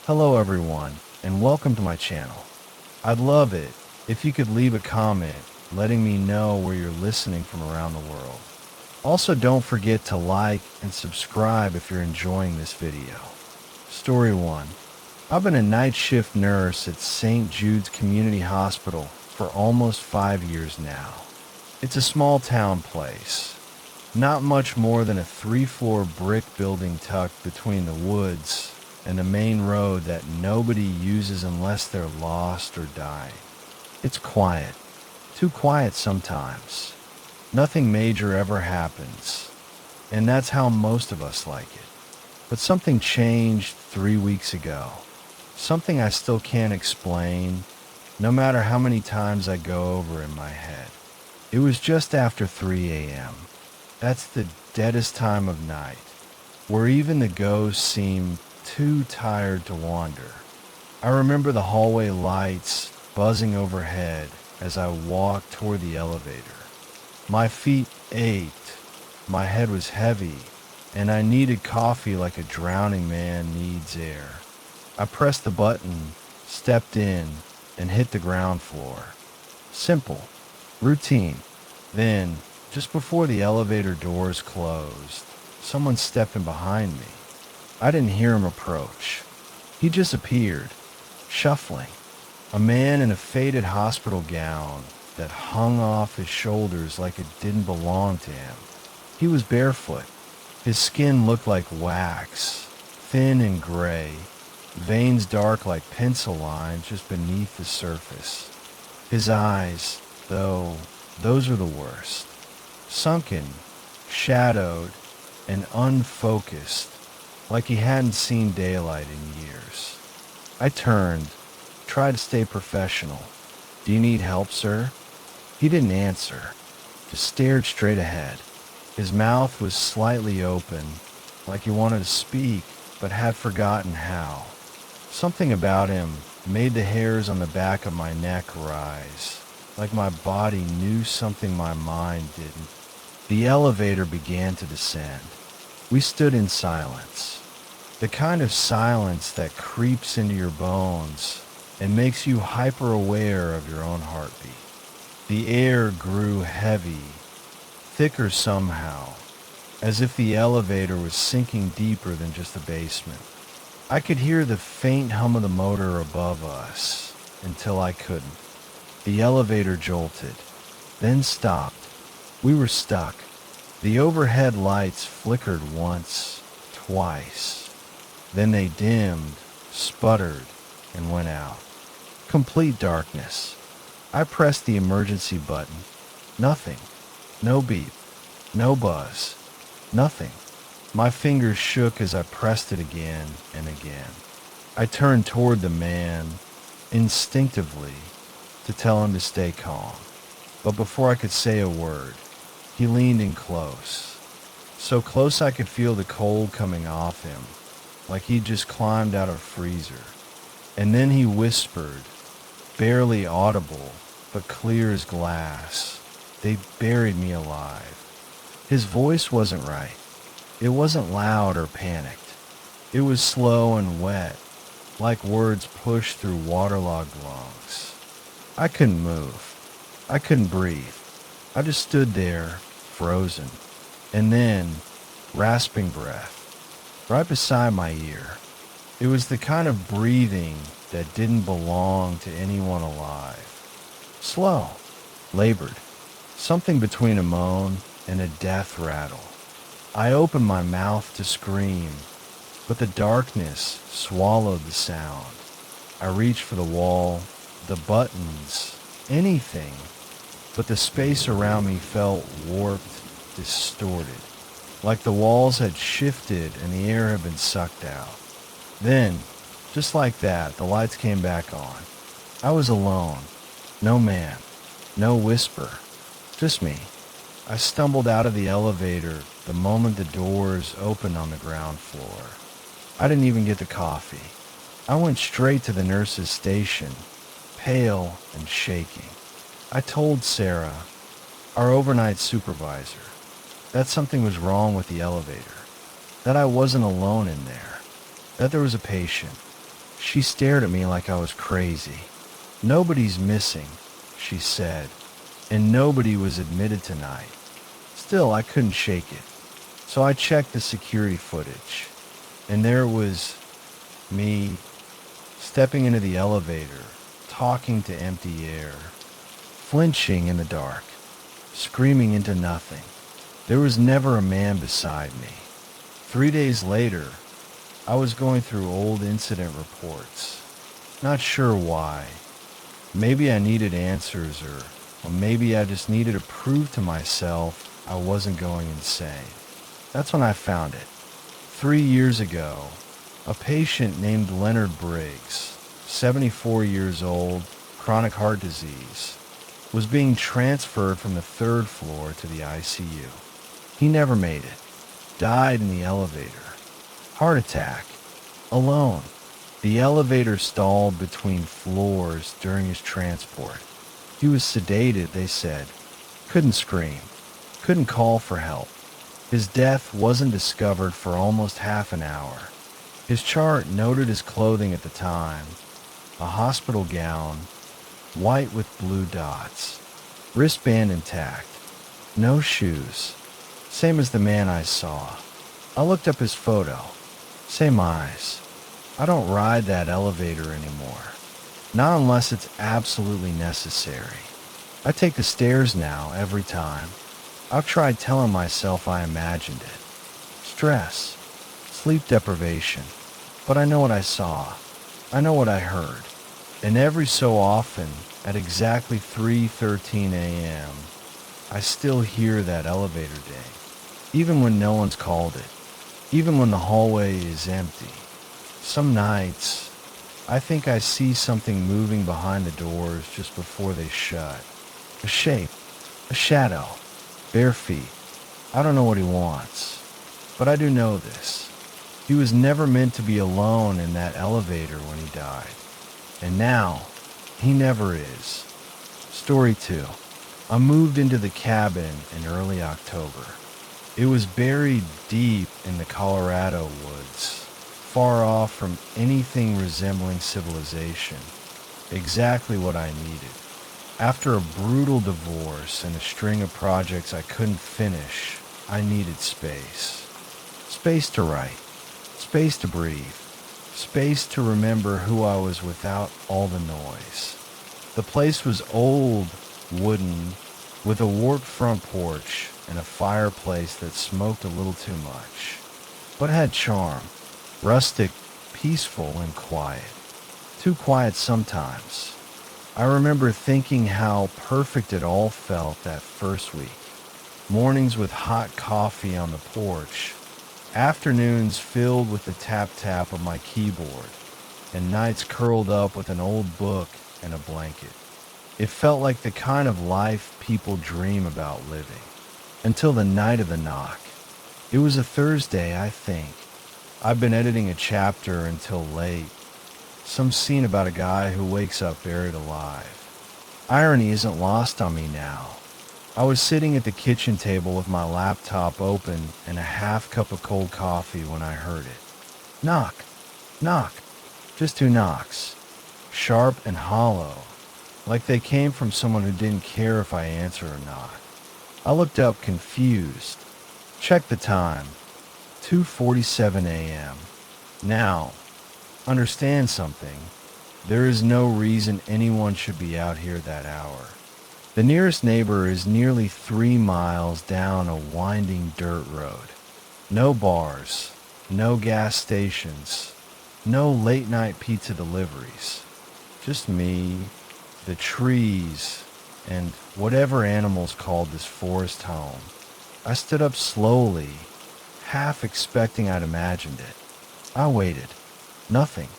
Hello everyone, and welcome to my channel. I'd love it if you could leave a comment letting me know where you're listening from around the world. Also, don't forget to like and subscribe if you're enjoying this video. Story 1. I've been a night shift nurse at St. Jude's Community Hospital for almost 5 years now. It's a small town place, not much more than a 3-floor brick building tucked between the woods and the main road that nobody uses unless they're lost or dying. It's quiet, too quiet sometimes. Nothing major ever happens, and that's how most of us like it. But something changed 3 weeks ago. Something I still can't explain, no matter how many times I go over in my head. It was just after 3 a.m. That's the deadest time of night, where even the ghosts seem too tired to wander. I remember the hallway lights buzzing overhead as I walked toward the elevator. My feet ached, my head was heavy, and I needed coffee like a drowning man needs air. I pressed the button, stepped in, and hit the ground floor. Simple, routine. Then, just before the elevator doors closed, someone stepped in behind me. I didn't hear him approach. He just appeared, shuffling. A man in a faded hospital gown that hung off his shoulders like it didn't belong to him. He was barefoot. His skin looked like wax, thin and gray, veins dark like pencil lines just beneath the surface. His eyes, though, those were the worst. Sunken, shadowed, and unfocused, like he hadn't seen daylight in years. I turned, tried to stay professional. "Do you need help, sir?" He didn't answer, just stared straight ahead. His mouth was slightly open, like he wanted to speak, but had forgotten how. Something about him made the hairs on the back of my neck rise, like my body knew something my mind didn't. The elevator began to descend. We stood in silence. The kind of silence that creeps into your bones and makes you hyper-aware of your own heartbeat. The air grew heavy, thicker somehow, as if the elevator was sinking deeper than just the basement. I could hear the faint hum of the motor above us until I couldn't. The elevator jolted, then stopped. We were stuck. The overhead lights flickered once, twice. Then they dimmed, sputtered, and went out. Complete darkness. I pressed the emergency button. Nothing. No beep. No buzz. Nothing. My fingers shook as I pressed it again and again. I turned toward the man, instinctively, to tell him to stay calm. But before I could say a word, he leaned in close. So close I could feel the cold coming off him, like he'd just climbed out of a freezer. And then he whispered, barely audible, but clear as glass, "They buried me alive." His voice wasn't right. It wasn't loud or panicked. It was slow and wet, like words pushed through waterlogged lungs. I couldn't move. I couldn't breathe. I just stood there, frozen. And then, rasping breath, right beside my ear. It was the kind of breathing that didn't belong to anyone alive. Slow, labored, something between a moan and a death rattle. I opened my mouth to scream, but the darkness swallowed the sound. I reached for the wall, the buttons, anything, but the space around me felt warped, distorted, like the walls had shifted and the air had been sucked out. Then, just like that, the lights came back on. I was alone. No man. No whisper. Just me. I stumbled out of the elevator the moment the doors opened on the ground floor. I didn't even get the coffee. I went straight to the nurse's station, pale and shaking. I told Sarah, our overnight supervisor, that something was wrong with the elevator, that I wasn't alone in there, that there was a patient. She stared at me like I was crazy. "Nobody's missing," she said, "and nobody was admitted tonight." Still, I couldn't shake it. So I checked the security footage, and there it was, me, stepping into the elevator, talking to empty air, flinching in the dark, screaming into nothing. There was never a man beside me. 3 days later, I was going through old incident reports. Not sure why. Maybe I needed answers, or maybe I just needed to prove to myself I wasn't going insane. That's when I found it. 3 years ago, a patient named Leonard Briggs, 74 years old, chronic heart disease, was being transferred from the third floor to the ICU. He never made it. Died in the elevator. Heart attack. Alone. The elevator stalled between floors during his transport. He was sedated, they said. Couldn't scream. Couldn't call for help. His death wasn't discovered for almost half an hour. His chart noted his clothing at the time. A hospital gown, white with blue dots. Wristband intact. No shoes. Same as the man I saw. I looked up his photo. Same eyes. I don't ride that elevator anymore. Not unless it's absolutely necessary. I take the stairs now every time. I've tried telling myself I imagined it. Stress. Sleep deprivation. But I know what I saw. I know what I heard. And every so often, at exactly 3:13 a.m., I still hear that elevator ding. Even when no one's called it. Even when the hallway is empty. Some nights, I think I see something moving behind the doors just before they shut. A shape. A shadow. Bare feet. I don't know what he wants. But I do know this. He was never meant to be alone in that elevator when he died. And now, he never is. Story 2. I moved into the cabin in early October. It was buried deep in the Colorado woods, far off from anything resembling civilization. Exactly what I needed. After a brutal divorce and a string of projects I couldn't finish, I needed space. Space to write. Space to breathe. Space to remember who I was without all the noise. The place was old, wooden, with a warped front porch and a fireplace that smoked a little too much, but had charm. Rustic, peaceful, and quiet. Too quiet sometimes. I remember thinking how perfect it all felt that first week. Mornings with hot coffee on the porch, afternoons filled with the tap-tap of my keyboard, and nights curled up with an old book and a blanket. It felt like the kind of life people dream about living. Until the night of the knock. It was a Thursday, I think. I've been editing a chapter until late. Some scene about a guy who wakes up buried alive. Irony isn't lost on me now. I was sitting at the kitchen table with my laptop open and a half cup of cold coffee when I heard it. Knock. Knock. Just 2 knocks. Sharp and hollow. Like they came from someone who didn't care if I answered or not. I looked up confused. Checked the time. 2:47 a.m. Now, understand something. There is no reason anyone should be out here that hour. The nearest neighbor is nearly 3 miles down a winding dirt road. No bars, no gas stations, no late-night pizza deliveries. Just me, the trees, and whatever animals called this forest home. I stood up slowly, half expecting I'd imagined it. I waited. Nothing.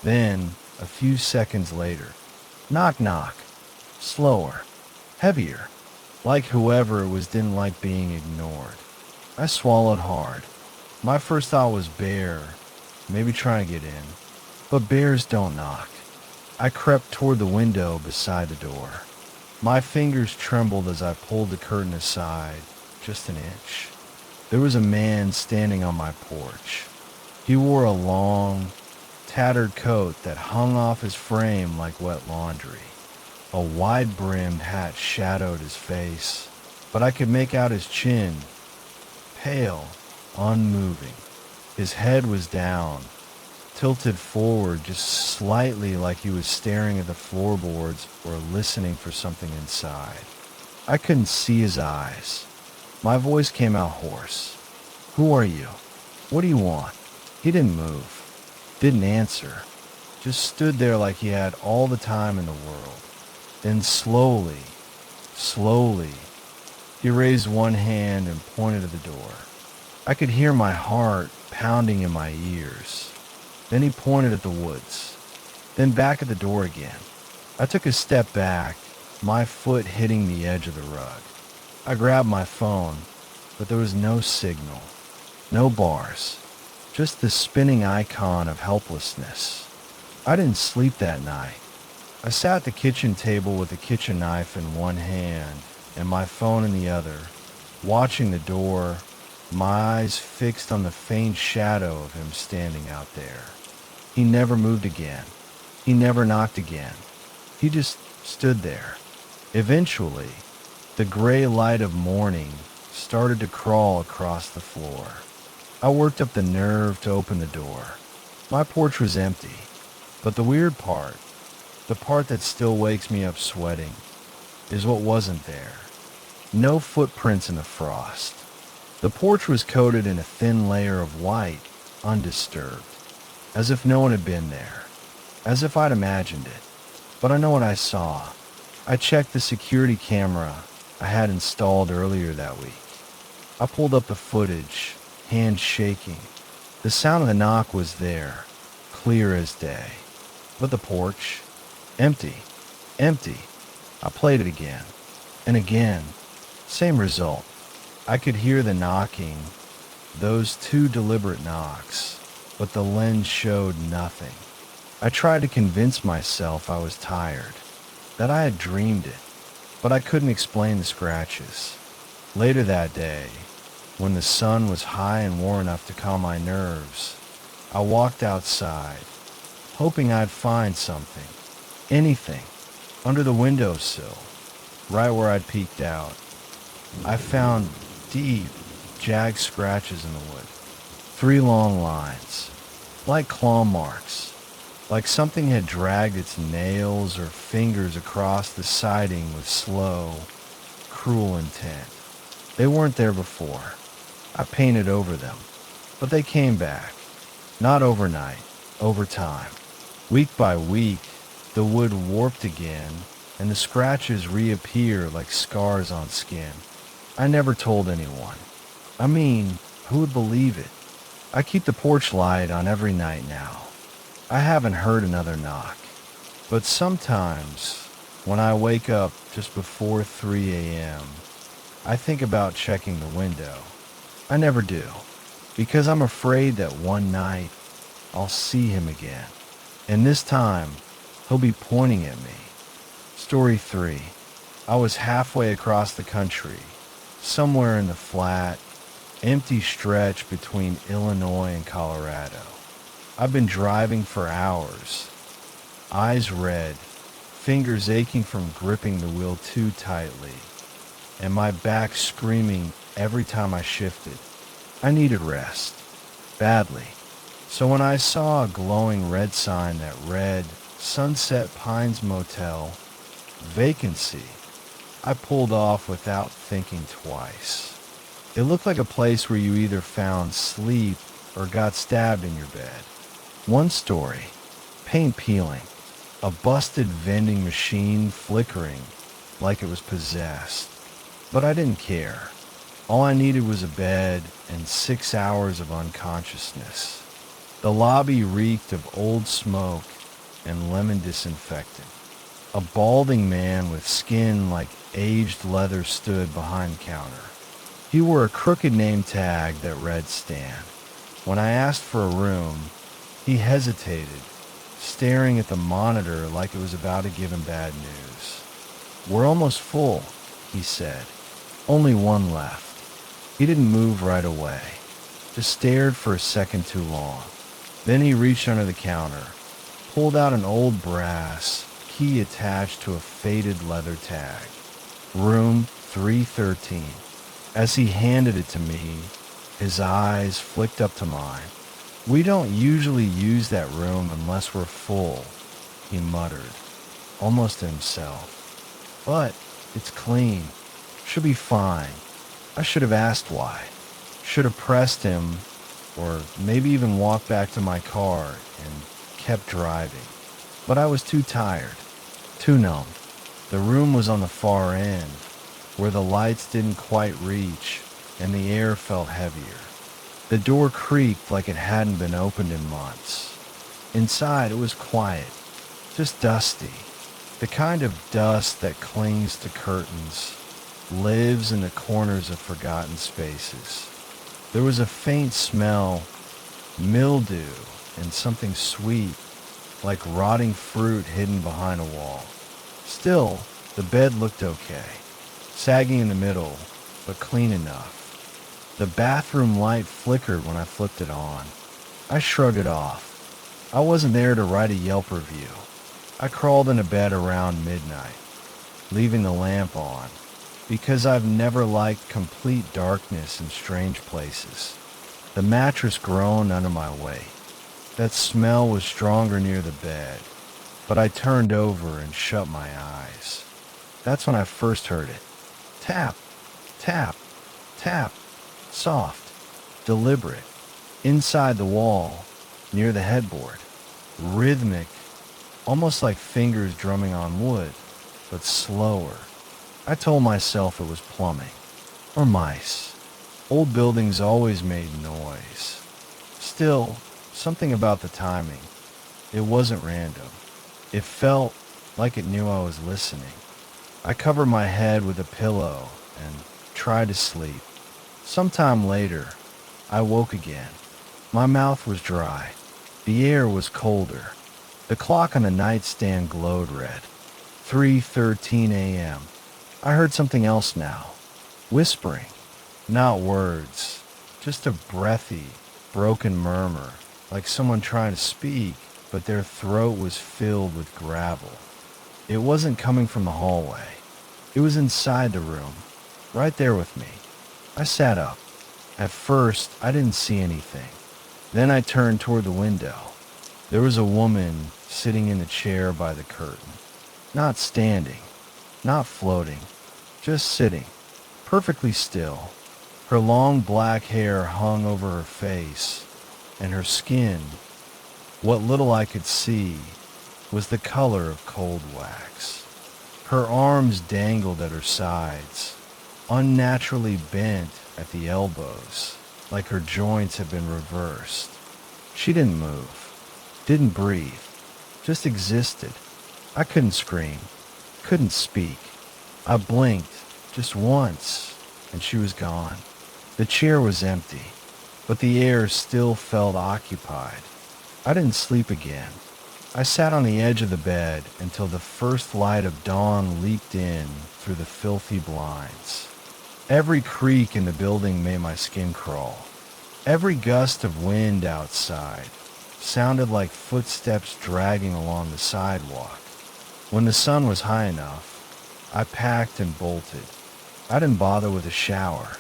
Then, a few seconds later, knock knock. Slower. Heavier. Like whoever it was didn't like being ignored. I swallowed hard. My first thought was bear, maybe trying to get in. But bears don't knock. I crept toward the window beside the door. My fingers trembled as I pulled the curtain aside, just an inch. There was a man standing on my porch. He wore a long, tattered coat that hung off his frame like wet laundry. A wide-brimmed hat shadowed his face, but I could make out his chin, pale, unmoving. His head was down, tilted forward just slightly like he was staring at the floorboards or listening for something inside. I couldn't see his eyes. My voice came out hoarse. "Who are you? What do you want?" He didn't move, didn't answer, just stood there like he had all the time in the world. Then slowly, he raised one hand and pointed at the door. I could hear my heart pounding in my ears. Then he pointed at the woods, then back at the door again. I took a step back, my foot hitting the edge of the rug. I grabbed my phone, but there was no signal, no bars, just the spinning icon of helplessness. I didn't sleep that night. I sat at the kitchen table with a kitchen knife in one hand and my phone in the other, watching the door, my eyes fixed on the faint shadow of him standing out there. He never moved again. He never knocked again. He just stood there. Eventually, the gray light of morning started to crawl across the floor. I worked up the nerve to open the door. My porch was empty, but the weird part, the part that still wakes me up sweating, is what wasn't there. No footprints in the frost. The porch was coated in a thin layer of white, undisturbed, as if no one had been there, as if I'd imagined it. But I know what I saw. I checked the security camera I had installed earlier that week. I pulled up the footage, hands shaking. The sound of the knock was there, clear as day. But the porch, empty. I played it again, and again, same result. I could hear the knocking, those two deliberate knocks, but the lens showed nothing. I tried to convince myself I was tired, that I had dreamed it, but I couldn't explain the scratches. Later that day, when the sun was high and warm enough to calm my nerves, I walked outside, hoping I'd find something, anything, under the windowsill, right where I'd peeked out. I found deep, jagged scratches in the wood. 3 long lines, like claw marks, like something had dragged its nails or fingers across the siding with slow, cruel intent. They weren't there before. I painted over them, but they came back. Not overnight, over time. Week by week, the wood warped again, and the scratches reappear like scars on skin. I never told anyone. I mean, who would believe it? I keep the porch light on every night now. I haven't heard another knock. But sometimes, when I wake up just before 3 a.m., I think about checking the window. I never do, because I'm afraid that one night I'll see him again. And this time, he'll be pointing at me. Story 3. I was halfway across the country, somewhere in the flat, empty stretch between Illinois and Colorado. I've been driving for hours, eyes red, fingers aching from gripping the wheel too tightly, and my back screaming every time I shifted. I needed rest, badly. So when I saw a glowing red sign that read Sunset Pines Motel, vacancy, I pulled off without thinking twice. It looked like a place where you either found sleep or got stabbed in your bed. One story, paint peeling, a busted vending machine flickering like it was possessed. But I didn't care. All I needed was a bed and 6 hours of unconsciousness. The lobby reeked of old smoke and lemon disinfectant. A balding man with skin like aged leather stood behind the counter. He wore a crooked name tag that read Stan. When I asked for a room, he hesitated, staring at the monitor like it was about to give him bad news. "We're almost full," he said. "Only one left." He didn't move right away, just stared for a second too long. Then he reached under the counter, pulled out an old brass key attached to a faded leather tag. Room 313. As he handed it to me, his eyes flicked up to mine. "We don't usually use that room unless we're full," he muttered, almost to himself. "But it's clean. Should be fine." I should have asked why. Should have pressed him, or maybe even walked back to my car and kept driving. But I was too tired, too numb. The room was on the far end, where the lights didn't quite reach and the air felt heavier. The door creaked like it hadn't been opened in months. Inside it was quiet, just dusty. The kind of dust that clings to curtains, lives in the corners of forgotten spaces. There was a faint smell, mildew, and something sweet, like rotting fruit hidden behind a wall. Still, the bed looked okay, sagging in the middle, but clean enough. The bathroom light flickered when I flipped it on. I shrugged it off. I wasn't there to write a Yelp review. I crawled into bed around midnight, leaving the lamp on, because I've never liked complete darkness in strange places. The mattress groaned under my weight. That smell was stronger near the bed, but I turned over and shut my eyes. That's when I first heard it. Tap, tap, tap, soft, deliberate, inside the wall, near the headboard. Rhythmic, almost like fingers drumming on wood, but slower. I told myself it was plumbing, or mice. Old buildings always made noise. Still, something about the timing. It wasn't random. It felt like it knew I was listening. I covered my head with a pillow and tried to sleep. Sometime later, I woke again. My mouth was dry. The air was colder. The clock on the nightstand glowed red. 3:13 a.m. I heard something else now. Whispering. Not words. Just a breathy, broken murmur, like someone trying to speak, but their throat was filled with gravel. It wasn't coming from the hallway. It was inside the room, right there with me. I sat up. At first, I didn't see anything. Then I turned toward the window. There was a woman sitting in the chair by the curtain. Not standing, not floating, just sitting, perfectly still. Her long black hair hung over her face, and her skin, what little I could see, was the color of cold wax. Her arms dangled at her sides, unnaturally bent at the elbows, like her joints had been reversed. She didn't move, didn't breathe, just existed. I couldn't scream, couldn't speak. I blinked just once, and she was gone. The chair was empty, but the air still felt occupied. I didn't sleep again. I sat on the edge of the bed until the first light of dawn leaked in through the filthy blinds. Every creak in the building made my skin crawl. Every gust of wind outside sounded like footsteps dragging along the sidewalk. When the sun was high enough, I packed and bolted. I didn't bother with a shower.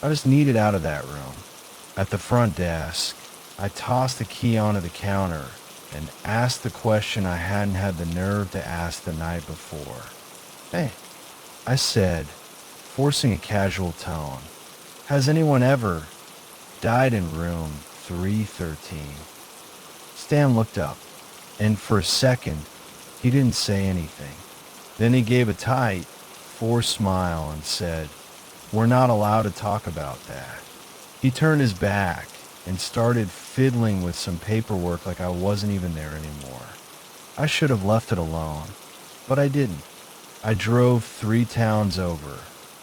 I just needed out of that room. At the front desk, I tossed the key onto the counter and asked the question I hadn't had the nerve to ask the night before. "Hey," I said, forcing a casual tone, "has anyone ever died in room 313? Stan looked up, and for a second, he didn't say anything. Then he gave a tight, forced smile and said, "We're not allowed to talk about that." He turned his back and started fiddling with some paperwork like I wasn't even there anymore. I should have left it alone, but I didn't. I drove 3 towns over,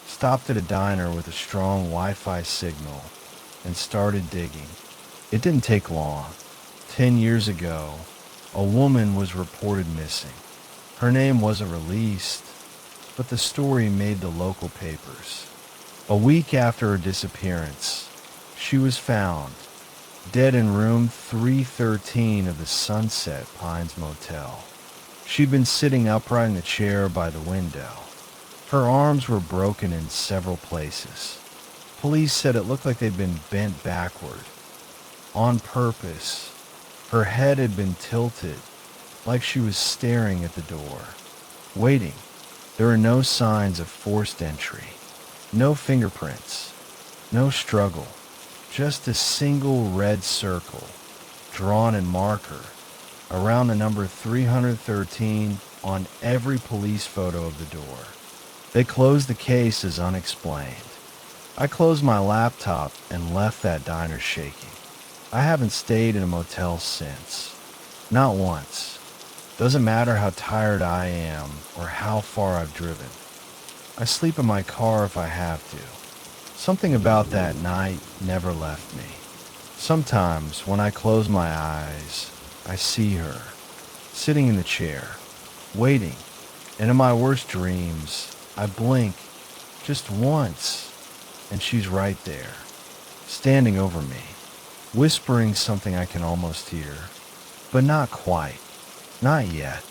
stopped at a diner with a strong Wi-Fi signal, and started digging. It didn't take long. 10 years ago, a woman was reported missing. Her name wasn't released, but the story made the local papers. A week after her disappearance, she was found, dead in room 313 of the Sunset Pines Motel. She'd been sitting upright in a chair by the window. Her arms were broken in several places. Police said it looked like they'd been bent backward. On purpose, her head had been tilted, like she was staring at the door, waiting. There were no signs of forced entry, no fingerprints, no struggle, just a single red circle, drawn in marker, around the number 313 on every police photo of the door. They closed the case as unexplained. I closed my laptop and left that diner shaking. I haven't stayed in a motel since. Not once. Doesn't matter how tired I am or how far I've driven. I sleep in my car if I have to. Something about that night never left me. Sometimes when I close my eyes, I see her, sitting in the chair, waiting, and in my worst dreams, I blink just once, and she's right there, standing over me, whispering something I can almost hear, but not quite, not yet.